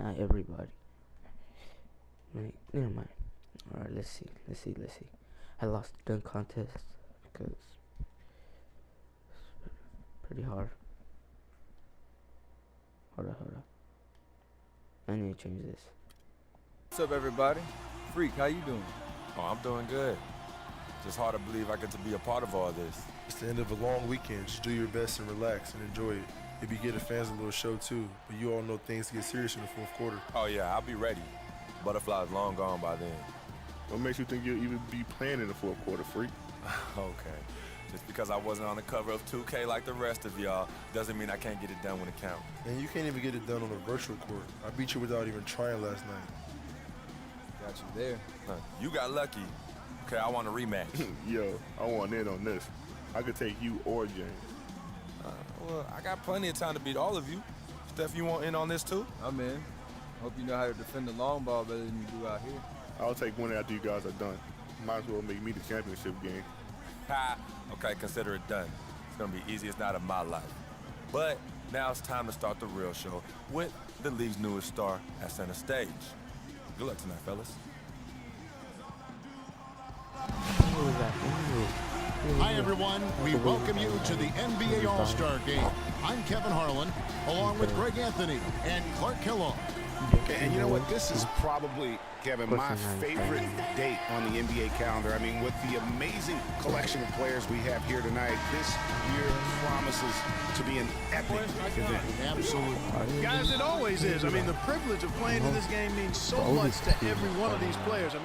Not everybody. Right, never mind. Alright, let's see. I lost the dunk contest because it's pretty hard. Hold up. I need to change this. What's up, everybody? Freak, how you doing? Oh, I'm doing good. Just hard to believe I get to be a part of all this. It's the end of a long weekend. Just do your best and relax and enjoy it. Maybe give the fans a little show too, but you all know things get serious in the fourth quarter. Oh yeah, I'll be ready. Butterfly's long gone by then. What makes you think you'll even be playing in the fourth quarter, Freak? Okay. Just because I wasn't on the cover of 2K like the rest of y'all doesn't mean I can't get it done when it counts. And you can't even get it done on a virtual court. I beat you without even trying last night. Got you there. You got lucky. Okay, I want a rematch. Yo, I want in on this. I could take you or James. Well, I got plenty of time to beat all of you. Steph, you want in on this too? I'm in. Hope you know how to defend the long ball better than you do out here. I'll take one after you guys are done. Might as well make me the championship game. Ha! Okay, consider it done. It's gonna be easiest night of my life. But now it's time to start the real show with the league's newest star at center stage. Good luck tonight, fellas. Hi, everyone. We welcome you to the NBA All-Star Game. I'm Kevin Harlan, along with Greg Anthony and Clark Kellogg. And you know what? This is probably, Kevin, my favorite date on the NBA calendar. I mean, with the amazing collection of players we have here tonight, this year promises to be an epic event. Absolutely. Guys, it always is. I mean, the privilege of playing in this game means so much to every one of these players. I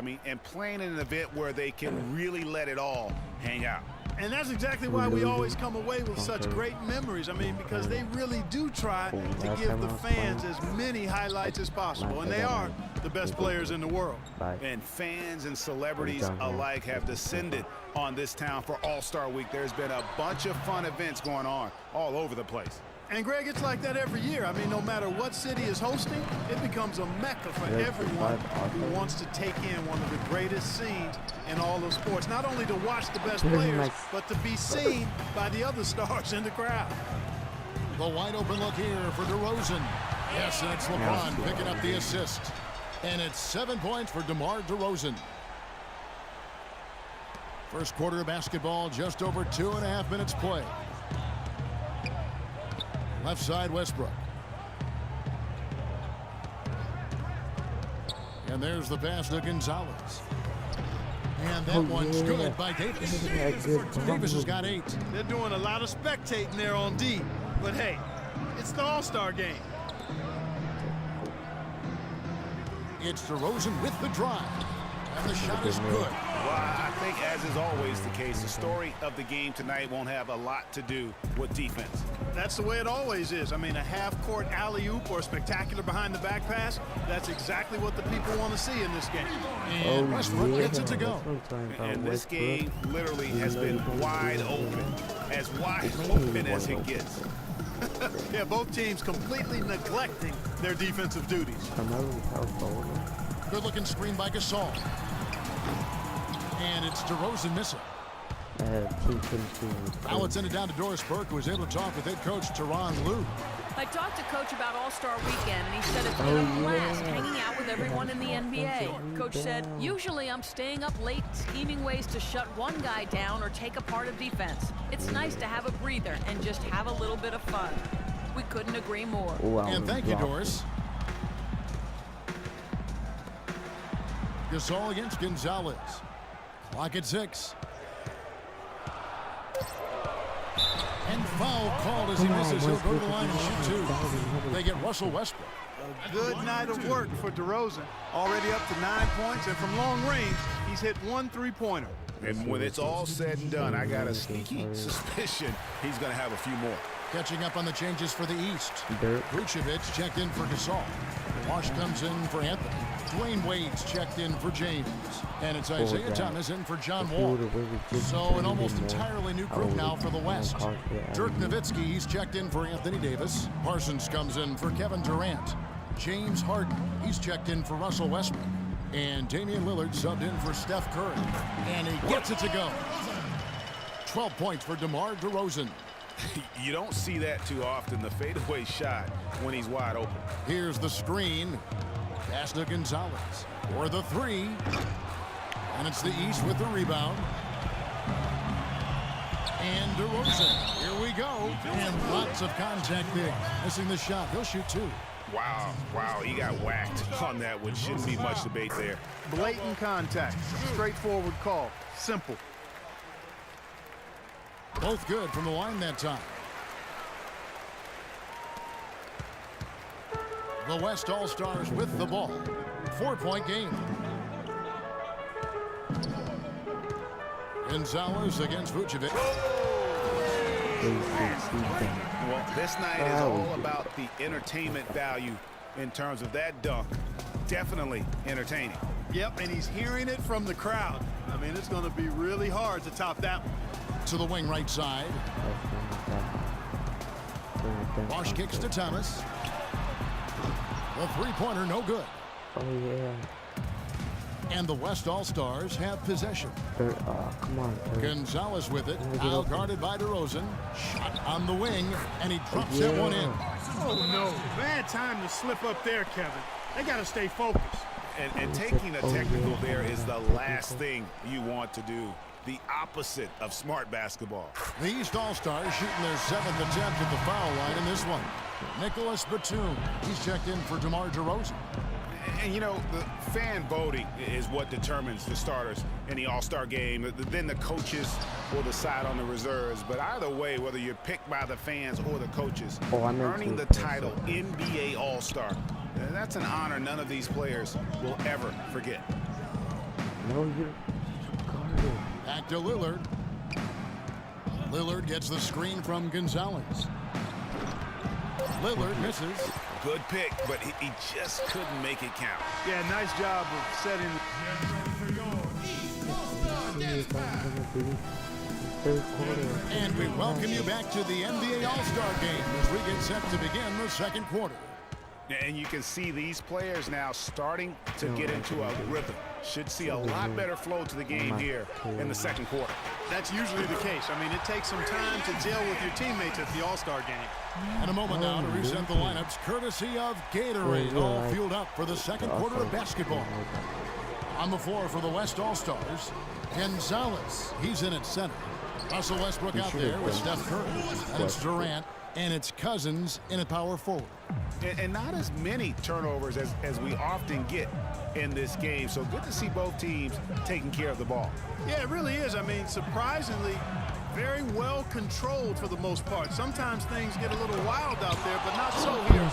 mean, and playing in an event where they can really let it all hang out. And that's exactly why we always come away with such great memories. I mean, because they really do try to give the fans as many highlights as possible. And they are the best players in the world. And fans and celebrities alike have descended on this town for All-Star Week. There's been a bunch of fun events going on all over the place. And, Greg, it's like that every year. I mean, no matter what city is hosting, it becomes a mecca for everyone who wants to take in one of the greatest scenes in all of sports. Not only to watch the best players, but to be seen by the other stars in the crowd. The wide open look here for DeRozan. Yes, and it's LeBron picking up the assist. And it's 7 points for DeMar DeRozan. First quarter of basketball, just over 2.5 minutes play. Left side, Westbrook. And there's the pass to Gonzalez. And that one's good by Davis. Davis has got 8. They're doing a lot of spectating there on D. But, hey, it's the All-Star game. It's DeRozan with the drive. And the shot is good. Well, I think, as is always the case, the story of the game tonight won't have a lot to do with defense. That's the way it always is. I mean, a half-court alley-oop or a spectacular behind-the-back pass, that's exactly what the people want to see in this game. And Westbrook gets it to go. And this game literally has been wide open as it gets. Yeah, both teams completely neglecting their defensive duties. Good-looking screen by Gasol. And it's DeRozan missing. Now it's sent it down to Doris Burke, who was able to talk with head coach Tyronn Lue. I talked to Coach about All-Star Weekend, and he said it's been a blast hanging out with everyone in the NBA. Coach said, usually I'm staying up late scheming ways to shut one guy down or take apart a defense. It's nice to have a breather and just have a little bit of fun. We couldn't agree more. And thank you, Doris. Gasol against Gonzalez. Clock at 6. And foul called as he misses. He'll go to the line and shoot 2. They get Russell Westbrook. A good night of work for DeRozan. Already up to 9 points, and from long range, he's hit 1 3-pointer. And when it's all said and done, I got a sneaky suspicion he's going to have a few more. Catching up on the changes for the East. Vucevic checked in for Gasol. Wash comes in for Anthony. Dwayne Wade's checked in for James. And it's Isaiah Thomas in for John Wall. So an almost entirely new group now for the West. Dirk Nowitzki, he's checked in for Anthony Davis. Parsons comes in for Kevin Durant. James Harden, he's checked in for Russell Westbrook. And Damian Lillard subbed in for Steph Curry. And he gets it to go. 12 points for DeMar DeRozan. You don't see that too often, the fadeaway shot when he's wide open. Here's the screen. Pass to Gonzalez for the three. And it's the East with the rebound. And DeRozan. Here we go. And lots of contact there. Missing the shot. He'll shoot two. Wow, he got whacked on that one. Shouldn't be much debate there. Blatant contact. Straightforward call. Simple. Both good from the line that time. The West All-Stars with the ball. 4-point game. Gonzalez against Vucevic. Well, this night is all about the entertainment value in terms of that dunk. Definitely entertaining. Yep, and he's hearing it from the crowd. I mean, it's going to be really hard to top that one. To the wing right side. Bosch kicks to Thomas. The three-pointer no good. Oh, yeah. And the West All-Stars have possession. Come on. Gonzalez with it. Out guarded by DeRozan. Shot on the wing. And he drops that one in. Oh, no. Bad time to slip up there, Kevin. They got to stay focused. And taking a technical there is the last thing you want to do. The opposite of smart basketball. The East All-Stars shooting their 7th attempt at the foul line in this one. Nicholas Batum. He's checked in for DeMar DeRozan. And, you know, the fan voting is what determines the starters in the All-Star game. Then the coaches will decide on the reserves. But either way, whether you're picked by the fans or the coaches, earning the title NBA All-Star, that's an honor none of these players will ever forget. No, you're guarded. Back to Lillard. Lillard gets the screen from Gonzalez. Lillard misses. Good pick, but he just couldn't make it count. Yeah, nice job of setting. And we welcome you back to the NBA All-Star Game as we get set to begin the second quarter. And you can see these players now starting to get into a rhythm. Should see a lot better flow to the game here in the second quarter. That's usually the case. I mean, it takes some time to gel with your teammates at the All-Star game. And a moment now to reset the lineups, courtesy of Gatorade, all fueled up for the second quarter of basketball. On the floor for the West All-Stars, Gonzalez. He's in at center. Russell Westbrook out there with Steph Curry. And it's Durant. And it's Cousins in a power forward. And not as many turnovers as we often get in this game. So good to see both teams taking care of the ball. Yeah, it really is. I mean, surprisingly, very well controlled for the most part. Sometimes things get a little wild out there, but not so here.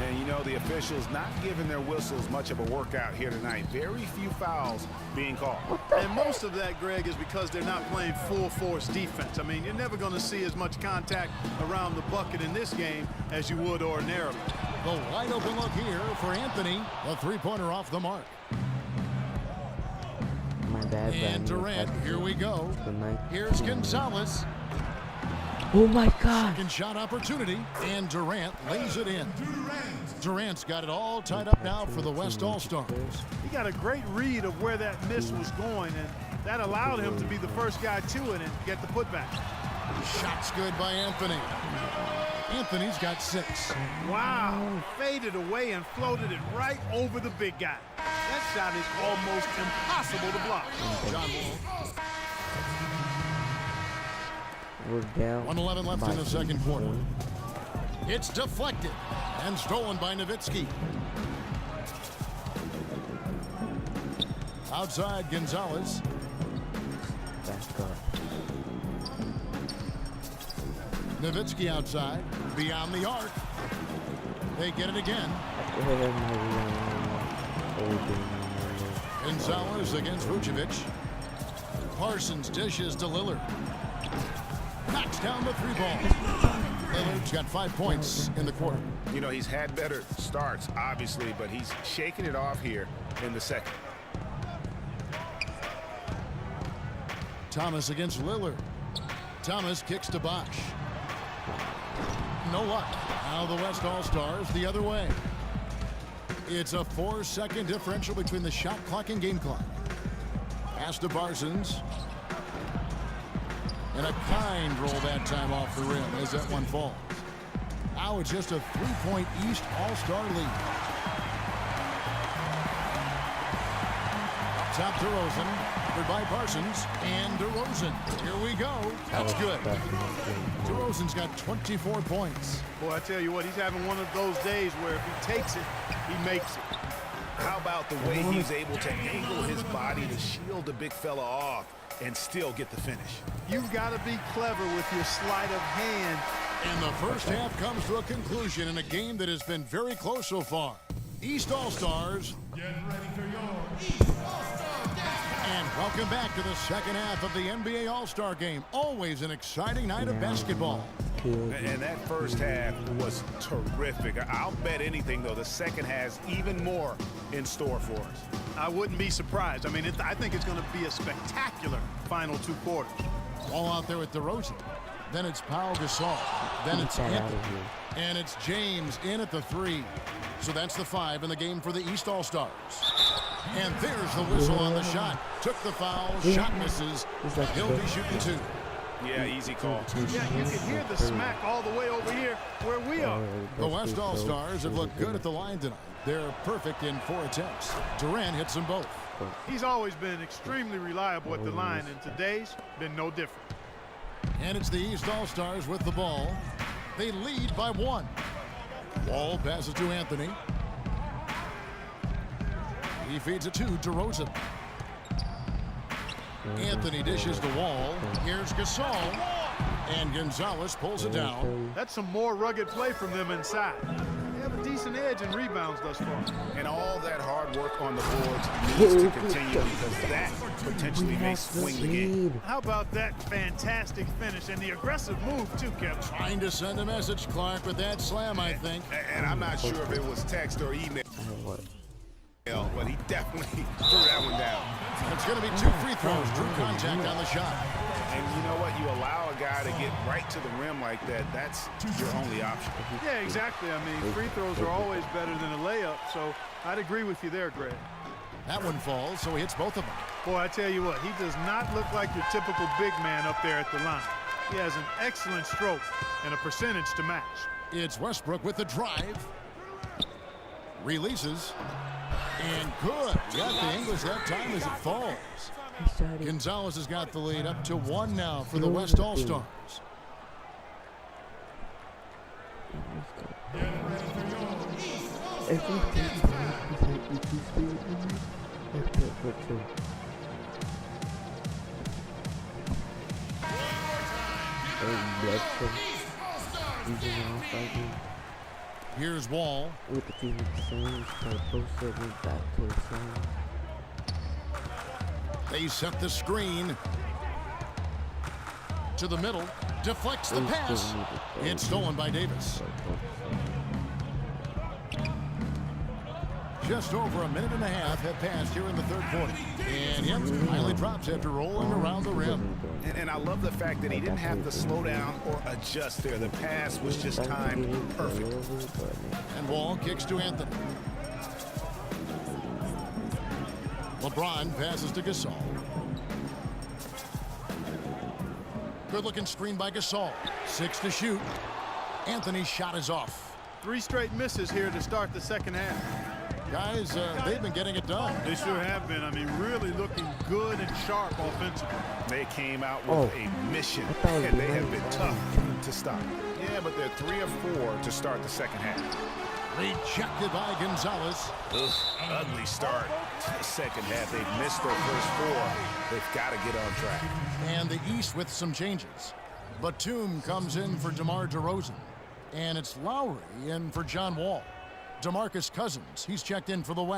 And you know, the officials not giving their whistles much of a workout here tonight. Very few fouls being called. And most of that, Greg, is because they're not playing full force defense. I mean, you're never going to see as much contact around the bucket in this game as you would ordinarily. The wide open look here for Anthony. The three-pointer off the mark. And Durant, here we go. Here's Gonzalez. Oh my God. Second shot opportunity, and Durant lays it in. Durant's got it all tied up now for the West All-Stars. He got a great read of where that miss was going, and that allowed him to be the first guy to it and get the putback. Shot's good by Anthony. Anthony's got 6. Wow. Faded away and floated it right over the big guy. That shot is almost impossible to block. John Wall. We're down. 1:11 left in the second quarter. It's deflected and stolen by Nowitzki. Outside Gonzalez. Back up. Nowitzki outside, beyond the arc. They get it again. Gonzalez against Vucevic. Parsons dishes to Lillard. Knocks down the 3-ball. Lillard's got 5 points in the quarter. You know, he's had better starts, obviously, but he's shaking it off here in the second. Thomas against Lillard. Thomas kicks to Bosch. No luck. Now the West All-Stars the other way. It's a 4-second differential between the shot clock and game clock. Pass to Parsons. And a kind roll that time off the rim as that one falls. Now it's just a 3-point East All-Star lead. Up top, DeRozan. Covered by Parsons. And DeRozan. Here we go. That's good. DeRozan's got 24 points. Boy, I tell you what, he's having one of those days where if he takes it, he makes it. How about the way he's able to angle his body to shield the big fella off and still get the finish? You've got to be clever with your sleight of hand. And the first half comes to a conclusion in a game that has been very close so far. East All-Stars. Get ready for your East All-Star game. And welcome back to the second half of the NBA All-Star game. Always an exciting night of basketball. And that first half was terrific. I'll bet anything, though, the second has even more in store for us. I wouldn't be surprised. I mean, I think it's going to be a spectacular final 2 quarters. All out there with DeRozan. Then it's Pau Gasol. Then it's Anthony. And it's James in at the 3. So that's the 5 in the game for the East All-Stars. And there's the whistle on the shot. Took the foul. Shot misses. He'll be shooting 2. Yeah, easy call. Yeah, you can hear the smack all the way over here where we are. The West All-Stars have looked good at the line tonight. They're perfect in 4 attempts. Durant hits them both. He's always been extremely reliable at the line, and today's been no different. And it's the East All-Stars with the ball. They lead by 1. Wall passes to Anthony. He feeds it to DeRozan. Anthony dishes the Wall. Here's Gasol. And Gonzalez pulls it down. That's some more rugged play from them inside. They have a decent edge in rebounds thus far. And all that hard work on the boards needs to continue because that potentially may swing the game. How about that fantastic finish and the aggressive move, too, Kevin? Trying to send a message, Clark, with that slam, I think. And I'm not sure if it was text or email. But he definitely threw that one down. It's going to be 2 free throws. Drew contact on the shot. And you know what? You allow a guy to get right to the rim like that, that's your only option. Yeah, exactly. I mean, free throws are always better than a layup, so I'd agree with you there, Greg. That one falls, so he hits both of them. Boy, I tell you what, he does not look like your typical big man up there at the line. He has an excellent stroke and a percentage to match. It's Westbrook with the drive. Releases. And good. Got the English that time as it falls. Gonzalez has got the lead up to 1 now for the West All-Stars. Here's Wall. With the team back to the same. They set the screen to the middle. Deflects the pass. It's stolen by Davis. Just over a minute and a half have passed here in the third quarter. And yep, finally drops after rolling around the rim. And I love the fact that he didn't have to slow down or adjust there. The pass was just timed perfect. And Wall kicks to Anthony. LeBron passes to Gasol. Good-looking screen by Gasol. 6 to shoot. Anthony's shot is off. 3 straight misses here to start the second half. Guys, they've been getting it done. They sure have been. I mean, really looking good and sharp offensively. They came out with a mission, and they have been tough to stop. Yeah, but they're 3 of 4 to start the second half. Rejected by Gonzalez. Ugly start to the second half. They've missed their first 4. They've got to get on track. And the East with some changes. Batum comes in for DeMar DeRozan. And it's Lowry in for John Wall. DeMarcus Cousins, he's checked in for the West.